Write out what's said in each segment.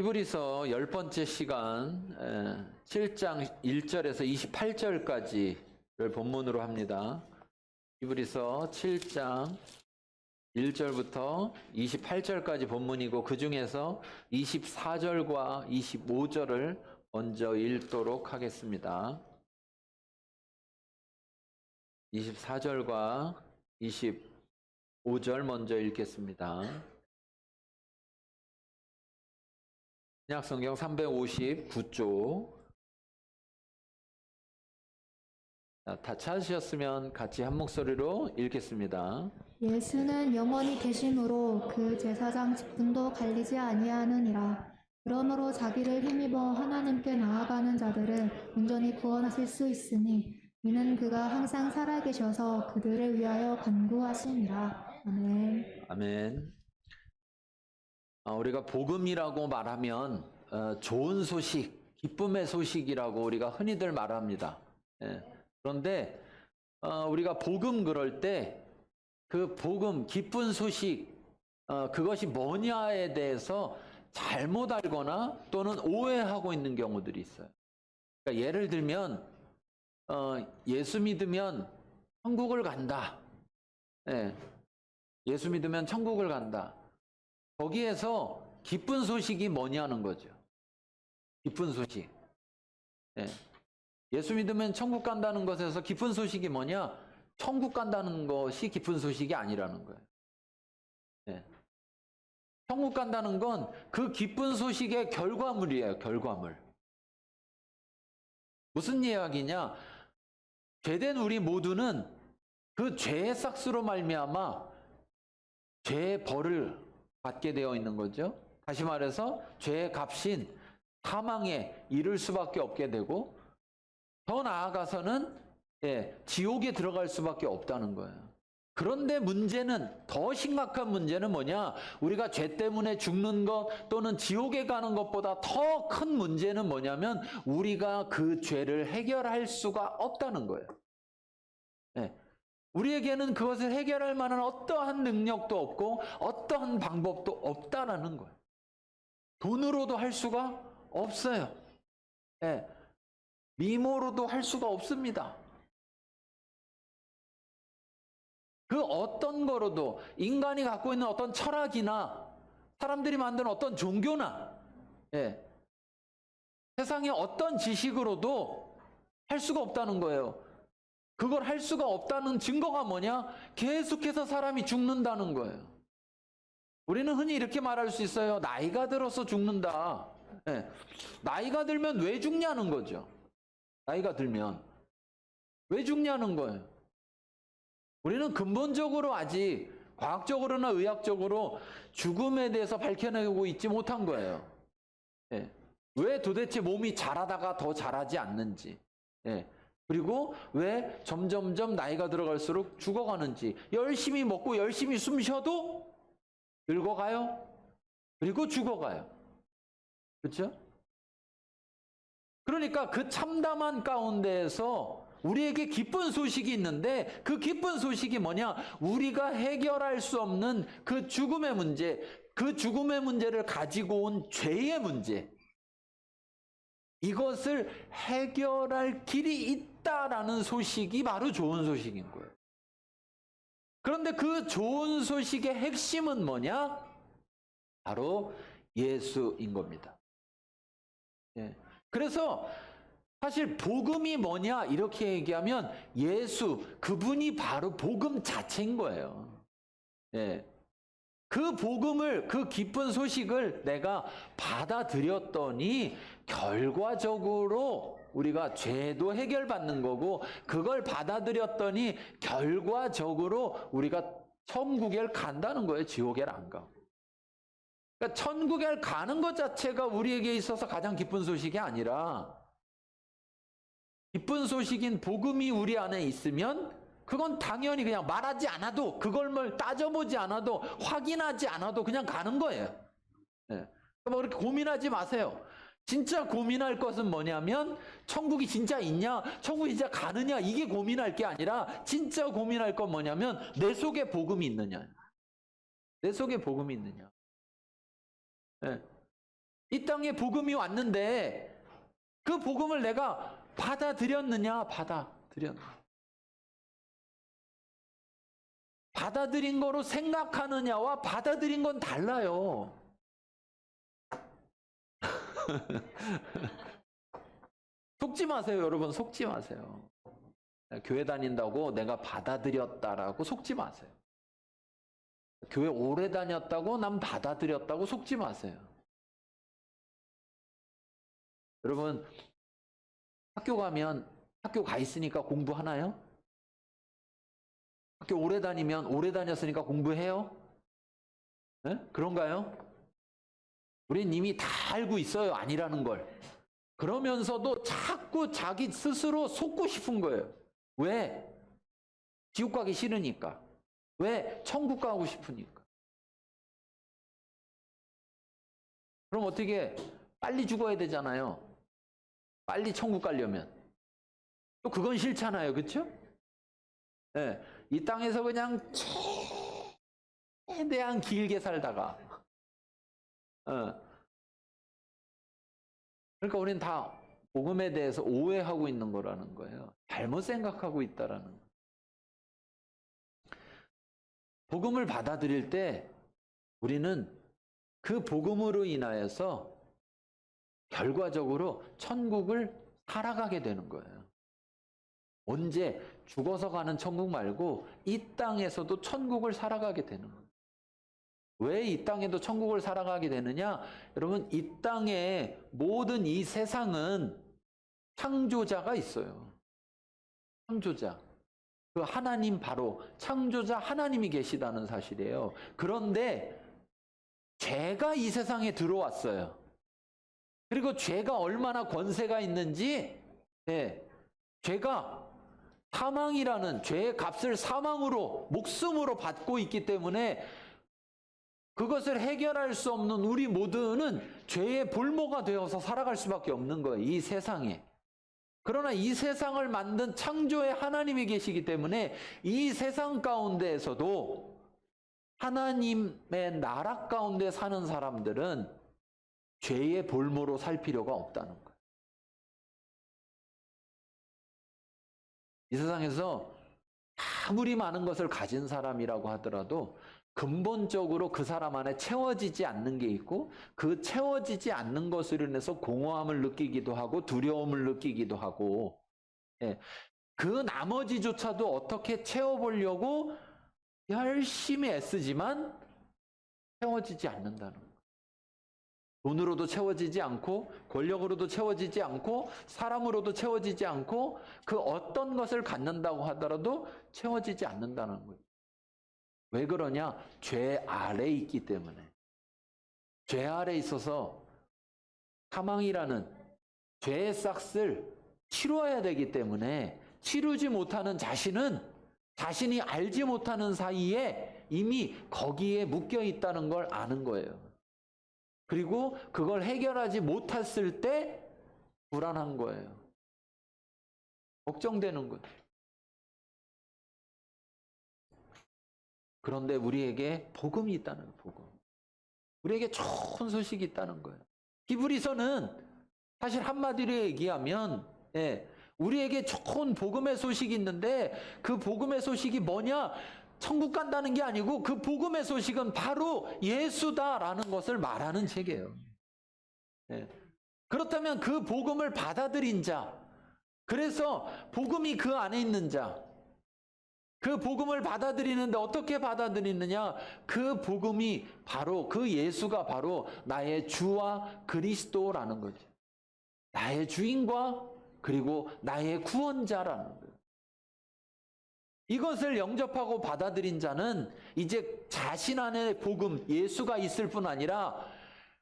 히브리서 10번째 시간 7장 1절에서 28절까지를 본문으로 합니다. 히브리서 7장 1절부터 28절까지 본문이고 그 중에서 24절과 25절을 먼저 읽도록 하겠습니다. 24절과 25절 먼저 읽겠습니다. 신약성경 359쪽. 다 찾으셨으면 같이 한 목소리로 읽겠습니다. 예수는 영원히 계심으로 그 제사장 직분도 갈리지 아니하느니라. 그러므로 자기를 힘입어 하나님께 나아가는 자들을 온전히 구원하실 수 있으니 이는 그가 항상 살아계셔서 그들을 위하여 간구하시니라. 아멘. 아멘. 우리가 복음이라고 말하면 좋은 소식, 기쁨의 소식이라고 우리가 흔히들 말합니다. 그런데 우리가 복음 그럴 때 그 복음, 기쁜 소식, 그것이 뭐냐에 대해서 잘못 알거나 또는 오해하고 있는 경우들이 있어요. 그러니까 예를 들면 예수 믿으면 천국을 간다. 예수 믿으면 천국을 간다. 거기에서 기쁜 소식이 뭐냐는 거죠. 기쁜 소식. 예수 믿으면 천국 간다는 것에서 기쁜 소식이 뭐냐? 천국 간다는 것이 기쁜 소식이 아니라는 거예요. 천국 간다는 건 그 기쁜 소식의 결과물이에요. 결과물. 무슨 이야기냐? 죄된 우리 모두는 그 죄의 싹스로 말미암아 죄의 벌을 받게 되어 있는 거죠. 다시 말해서 죄의 값인 사망에 이를 수밖에 없게 되고 더 나아가서는 지옥에 들어갈 수밖에 없다는 거예요. 그런데 문제는, 더 심각한 문제는 뭐냐? 우리가 죄 때문에 죽는 것 또는 지옥에 가는 것보다 더 큰 문제는 뭐냐면 우리가 그 죄를 해결할 수가 없다는 거예요. 우리에게는 그것을 해결할 만한 어떠한 능력도 없고 어떠한 방법도 없다라는 거예요. 돈으로도 할 수가 없어요. 미모로도 할 수가 없습니다. 그 어떤 거로도 인간이 갖고 있는 어떤 철학이나 사람들이 만든 어떤 종교나 세상의 어떤 지식으로도 할 수가 없다는 거예요. 그걸 할 수가 없다는 증거가 뭐냐? 계속해서 사람이 죽는다는 거예요. 우리는 흔히 이렇게 말할 수 있어요. 나이가 들어서 죽는다. 나이가 들면 왜 죽냐는 거죠. 나이가 들면 왜 죽냐는 거예요. 우리는 근본적으로 아직 과학적으로나 의학적으로 죽음에 대해서 밝혀내고 있지 못한 거예요. 왜 도대체 몸이 자라다가 더 자라지 않는지, 그리고 왜 점점점 나이가 들어갈수록 죽어가는지, 열심히 먹고 열심히 숨 쉬어도 늙어가요. 그리고 죽어가요. 그렇죠? 그러니까 그 참담한 가운데에서 우리에게 기쁜 소식이 있는데 그 기쁜 소식이 뭐냐? 우리가 해결할 수 없는 그 죽음의 문제, 그 죽음의 문제를 가지고 온 죄의 문제, 이것을 해결할 길이 있다라는 소식이 바로 좋은 소식인 거예요. 그런데 그 좋은 소식의 핵심은 뭐냐? 바로 예수인 겁니다. 그래서 사실 복음이 뭐냐 이렇게 얘기하면 예수, 그분이 바로 복음 자체인 거예요. 그 복음을, 그 기쁜 소식을 내가 받아들였더니 결과적으로 우리가 죄도 해결받는 거고, 그걸 받아들였더니 결과적으로 우리가 천국에 간다는 거예요. 지옥에 안 가고. 그러니까 천국에 가는 것 자체가 우리에게 있어서 가장 기쁜 소식이 아니라, 기쁜 소식인 복음이 우리 안에 있으면 그건 당연히 그냥 말하지 않아도, 그걸 뭘 따져보지 않아도, 확인하지 않아도 그냥 가는 거예요. 뭐 그렇게 고민하지 마세요. 진짜 고민할 것은 뭐냐면 천국이 진짜 있냐, 천국이 진짜 가느냐, 이게 고민할 게 아니라 진짜 고민할 건 뭐냐면 내 속에 복음이 있느냐. 내 속에 복음이 있느냐. 이 땅에 복음이 왔는데 그 복음을 내가 받아들였느냐? 받아들였느냐? 받아들인 거로 생각하느냐와 받아들인 건 달라요. 속지 마세요, 여러분. 속지 마세요. 교회 다닌다고 내가 받아들였다라고 속지 마세요. 교회 오래 다녔다고 난 받아들였다고 속지 마세요. 여러분, 학교 가면 학교 가 있으니까 공부하나요? 학교 오래 다니면 오래 다녔으니까 공부해요? 네? 그런가요? 우린 이미 다 알고 있어요. 아니라는 걸. 그러면서도 자꾸 자기 스스로 속고 싶은 거예요. 왜? 지옥 가기 싫으니까. 왜? 천국 가고 싶으니까. 그럼 어떻게? 빨리 죽어야 되잖아요. 빨리 천국 가려면. 또 그건 싫잖아요. 그렇죠? 네. 이 땅에서 그냥 최대한 길게 살다가 그러니까 우리는 다 복음에 대해서 오해하고 있는 거라는 거예요. 잘못 생각하고 있다라는 거예요. 복음을 받아들일 때 우리는 그 복음으로 인하여서 결과적으로 천국을 살아가게 되는 거예요. 언제? 죽어서 가는 천국 말고 이 땅에서도 천국을 살아가게 되는 거예요. 왜 이 땅에도 천국을 살아가게 되느냐? 여러분, 이 땅의 모든 이 세상은 창조자가 있어요. 창조자. 그 하나님, 바로 창조자 하나님이 계시다는 사실이에요. 그런데 죄가 이 세상에 들어왔어요. 그리고 죄가 얼마나 권세가 있는지, 죄가 사망이라는 죄의 값을 사망으로, 목숨으로 받고 있기 때문에 그것을 해결할 수 없는 우리 모두는 죄의 볼모가 되어서 살아갈 수밖에 없는 거예요. 이 세상에. 그러나 이 세상을 만든 창조의 하나님이 계시기 때문에 이 세상 가운데에서도 하나님의 나라 가운데 사는 사람들은 죄의 볼모로 살 필요가 없다는 거예요. 이 세상에서 아무리 많은 것을 가진 사람이라고 하더라도 근본적으로 그 사람 안에 채워지지 않는 게 있고, 그 채워지지 않는 것으로 인해서 공허함을 느끼기도 하고 두려움을 느끼기도 하고, 그 나머지조차도 어떻게 채워보려고 열심히 애쓰지만 채워지지 않는다는 거예요. 돈으로도 채워지지 않고, 권력으로도 채워지지 않고, 사람으로도 채워지지 않고, 그 어떤 것을 갖는다고 하더라도 채워지지 않는다는 거예요. 왜 그러냐? 죄 아래에 있기 때문에. 죄 아래에 있어서 사망이라는 죄의 싹을 치루어야 되기 때문에 치루지 못하는 자신은 자신이 알지 못하는 사이에 이미 거기에 묶여 있다는 걸 아는 거예요. 그리고 그걸 해결하지 못했을 때 불안한 거예요. 걱정되는 거예요. 그런데 우리에게 복음이 있다는 거예요. 복음. 우리에게 좋은 소식이 있다는 거예요. 히브리서는 사실 한마디로 얘기하면 우리에게 좋은 복음의 소식이 있는데, 그 복음의 소식이 뭐냐? 천국 간다는 게 아니고 그 복음의 소식은 바로 예수다라는 것을 말하는 책이에요. 그렇다면 그 복음을 받아들인 자, 그래서 복음이 그 안에 있는 자, 그 복음을 받아들이는데 어떻게 받아들이느냐? 그 복음이 바로, 그 예수가 바로 나의 주와 그리스도라는 거죠. 나의 주인과 그리고 나의 구원자라는 거예요. 이것을 영접하고 받아들인 자는 이제 자신 안에 복음, 예수가 있을 뿐 아니라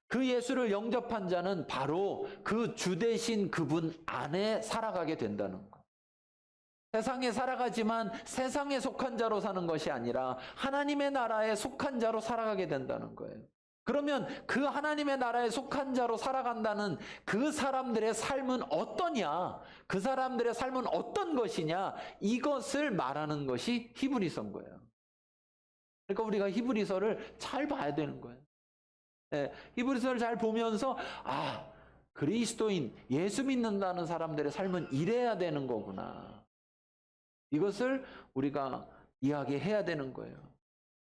그 예수를 영접한 자는 바로 그 주 대신 그분 안에 살아가게 된다는 거예요. 세상에 살아가지만 세상에 속한 자로 사는 것이 아니라 하나님의 나라에 속한 자로 살아가게 된다는 거예요. 그러면 그 하나님의 나라에 속한 자로 살아간다는 그 사람들의 삶은 어떠냐? 그 사람들의 삶은 어떤 것이냐? 이것을 말하는 것이 히브리서인 거예요. 그러니까 우리가 히브리서를 잘 봐야 되는 거예요. 히브리서를 잘 보면서 그리스도인, 예수 믿는다는 사람들의 삶은 이래야 되는 거구나. 이것을 우리가 이야기해야 되는 거예요.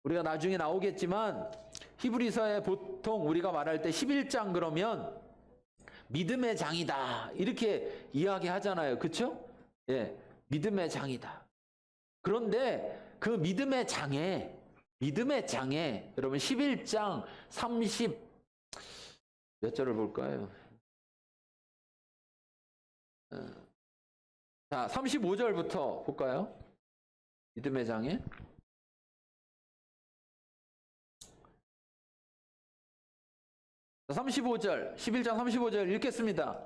우리가 나중에 나오겠지만 히브리서에 보통 우리가 말할 때 11장 그러면 믿음의 장이다 이렇게 이야기하잖아요. 그렇죠? 예, 믿음의 장이다. 그런데 그 믿음의 장에 여러분 11장 30 몇 절을 볼까요? 자, 35절부터 볼까요? 믿음의 장에 35절, 11장 35절 읽겠습니다.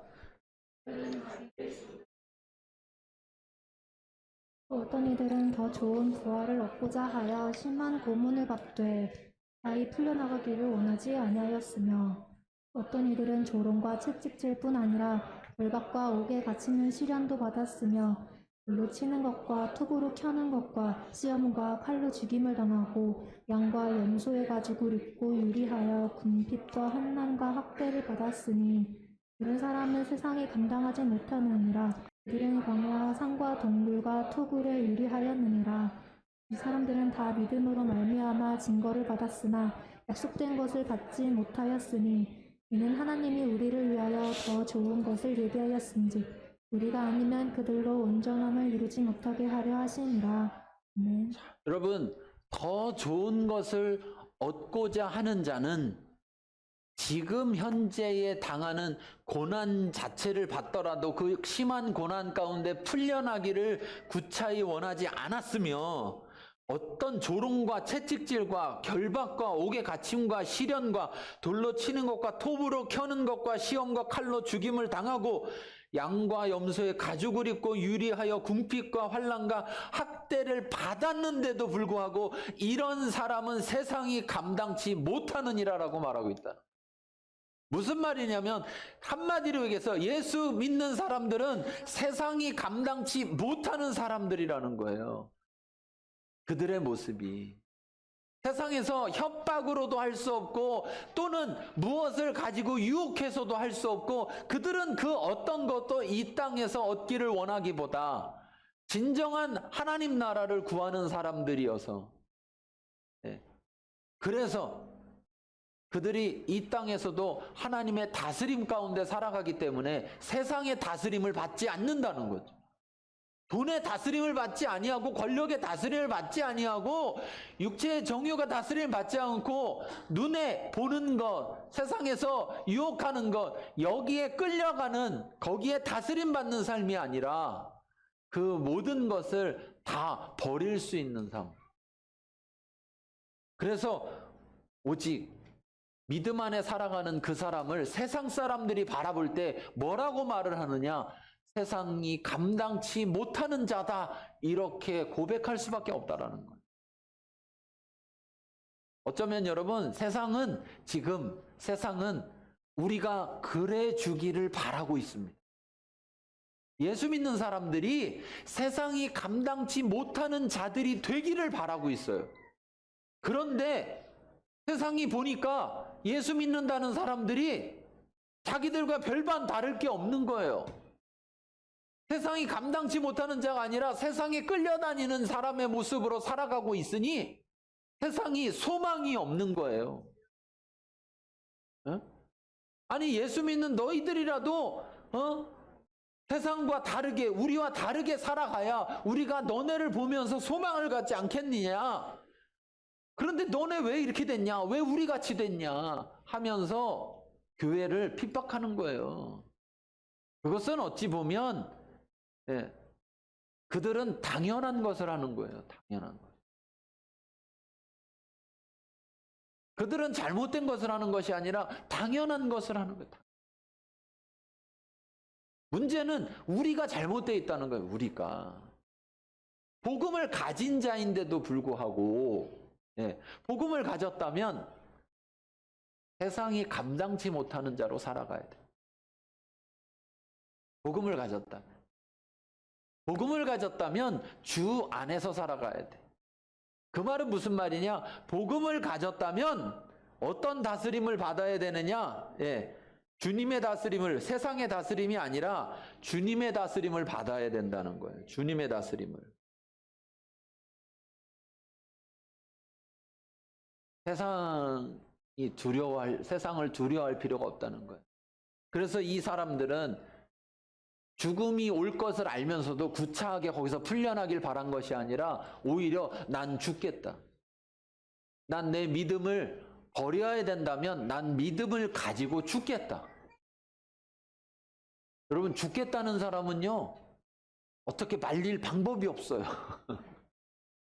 어떤 이들은 더 좋은 부활을 얻고자 하여 심한 고문을 받되 자이 풀려나가기를 원하지 아니하였으며 어떤 이들은 조롱과 채찍질뿐 아니라 결박과 옥에 갇히는 시련도 받았으며 불로 치는 것과 톱으로 켜는 것과 시험과 칼로 죽임을 당하고 양과 염소의 가죽을 입고 유리하여 궁핍과 환난과 학대를 받았으니 이런 사람은 세상이 감당하지 못하느니라. 그들은 광야 산과 동굴과 토굴에 유리하였느니라. 이 사람들은 다 믿음으로 말미암아 증거를 받았으나 약속된 것을 받지 못하였으니 이는 하나님이 우리를 위하여 더 좋은 것을 예비하였은즉 우리가 아니면 그들로 온전함을 이루지 못하게 하려 하시니라. 아멘. 여러분, 더 좋은 것을 얻고자 하는 자는 지금 현재에 당하는 고난 자체를 받더라도 그 심한 고난 가운데 풀려나기를 구차히 원하지 않았으며 어떤 조롱과 채찍질과 결박과 옥에 갇힘과 시련과 돌로 치는 것과 톱으로 켜는 것과 시험과 칼로 죽임을 당하고 양과 염소의 가죽을 입고 유리하여 궁핍과 환난과 학대를 받았는데도 불구하고 이런 사람은 세상이 감당치 못하느니라라고 말하고 있다. 무슨 말이냐면 한마디로 얘기해서 예수 믿는 사람들은 세상이 감당치 못하는 사람들이라는 거예요. 그들의 모습이 세상에서 협박으로도 할 수 없고 또는 무엇을 가지고 유혹해서도 할 수 없고 그들은 그 어떤 것도 이 땅에서 얻기를 원하기보다 진정한 하나님 나라를 구하는 사람들이어서 그래서 그들이 이 땅에서도 하나님의 다스림 가운데 살아가기 때문에 세상의 다스림을 받지 않는다는 거죠. 돈의 다스림을 받지 아니하고 권력의 다스림을 받지 아니하고 육체의 정욕의 다스림을 받지 않고 눈에 보는 것, 세상에서 유혹하는 것, 여기에 끌려가는 거기에 다스림 받는 삶이 아니라 그 모든 것을 다 버릴 수 있는 삶. 그래서 오직 믿음 안에 살아가는 그 사람을 세상 사람들이 바라볼 때 뭐라고 말을 하느냐? 세상이 감당치 못하는 자다 이렇게 고백할 수밖에 없다라는 거예요. 어쩌면 여러분 지금 세상은 우리가 그래 주기를 바라고 있습니다. 예수 믿는 사람들이 세상이 감당치 못하는 자들이 되기를 바라고 있어요. 그런데 세상이 보니까 예수 믿는다는 사람들이 자기들과 별반 다를 게 없는 거예요. 세상이 감당치 못하는 자가 아니라 세상에 끌려다니는 사람의 모습으로 살아가고 있으니 세상이 소망이 없는 거예요. 아니 예수 믿는 너희들이라도 세상과 다르게 우리와 다르게 살아가야 우리가 너네를 보면서 소망을 갖지 않겠느냐. 그런데 너네 왜 이렇게 됐냐? 왜 우리 같이 됐냐? 하면서 교회를 핍박하는 거예요. 그것은 어찌 보면 그들은 당연한 것을 하는 거예요. 당연한 것. 그들은 잘못된 것을 하는 것이 아니라 당연한 것을 하는 거예요. 문제는 우리가 잘못되어 있다는 거예요. 우리가. 복음을 가진 자인데도 불구하고 복음을 가졌다면 세상이 감당치 못하는 자로 살아가야 돼. 복음을 가졌다면 주 안에서 살아가야 돼. 그 말은 무슨 말이냐? 복음을 가졌다면 어떤 다스림을 받아야 되느냐? 예. 주님의 다스림을, 세상의 다스림이 아니라 주님의 다스림을 받아야 된다는 거예요. 주님의 다스림을. 세상을 두려워할 필요가 없다는 거예요. 그래서 이 사람들은 죽음이 올 것을 알면서도 구차하게 거기서 풀려나길 바란 것이 아니라 오히려 난 죽겠다. 난 내 믿음을 버려야 된다면 난 믿음을 가지고 죽겠다. 여러분, 죽겠다는 사람은요, 어떻게 말릴 방법이 없어요.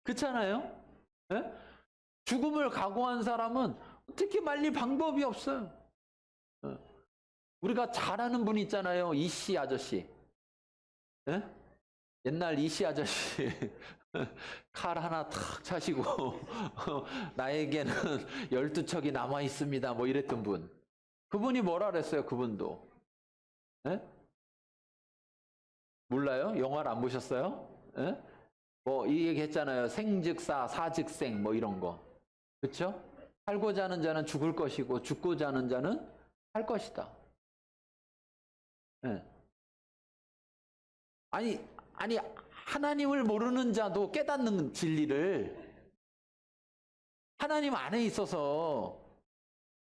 그렇잖아요? 예? 죽음을 각오한 사람은 어떻게 말릴 방법이 없어요. 예? 우리가 잘 아는 분 있잖아요. 이씨 아저씨. 예? 옛날 이씨 아저씨. 칼 하나 탁 차시고 나에게는 12척이 남아 있습니다. 뭐 이랬던 분. 그분이 뭐라 그랬어요? 그분도. 예? 몰라요? 영화를 안 보셨어요? 예? 뭐 이 얘기 했잖아요. 생즉사, 사즉생 뭐 이런 거. 그렇죠? 살고자 하는 자는 죽을 것이고 죽고자 하는 자는 살 것이다. 예. 아니 하나님을 모르는 자도 깨닫는 진리를, 하나님 안에 있어서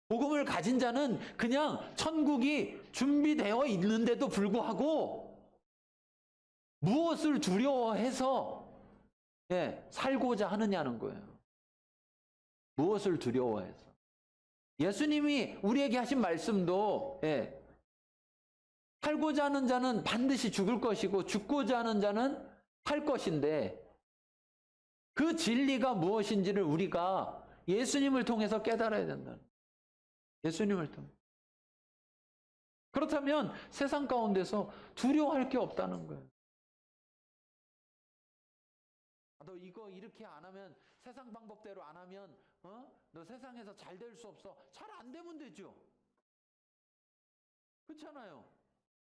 복음을 가진 자는 그냥 천국이 준비되어 있는데도 불구하고 무엇을 두려워해서 살고자 하느냐는 거예요. 무엇을 두려워해서. 예수님이 우리에게 하신 말씀도 살고자 하는 자는 반드시 죽을 것이고 죽고자 하는 자는 살 것인데, 그 진리가 무엇인지를 우리가 예수님을 통해서 깨달아야 된다. 예수님을 통해. 그렇다면 세상 가운데서 두려워할 게 없다는 거예요. 너 이거 이렇게 안 하면, 세상 방법대로 안 하면 너 세상에서 잘 될 수 없어. 잘 안 되면 되죠. 그렇잖아요.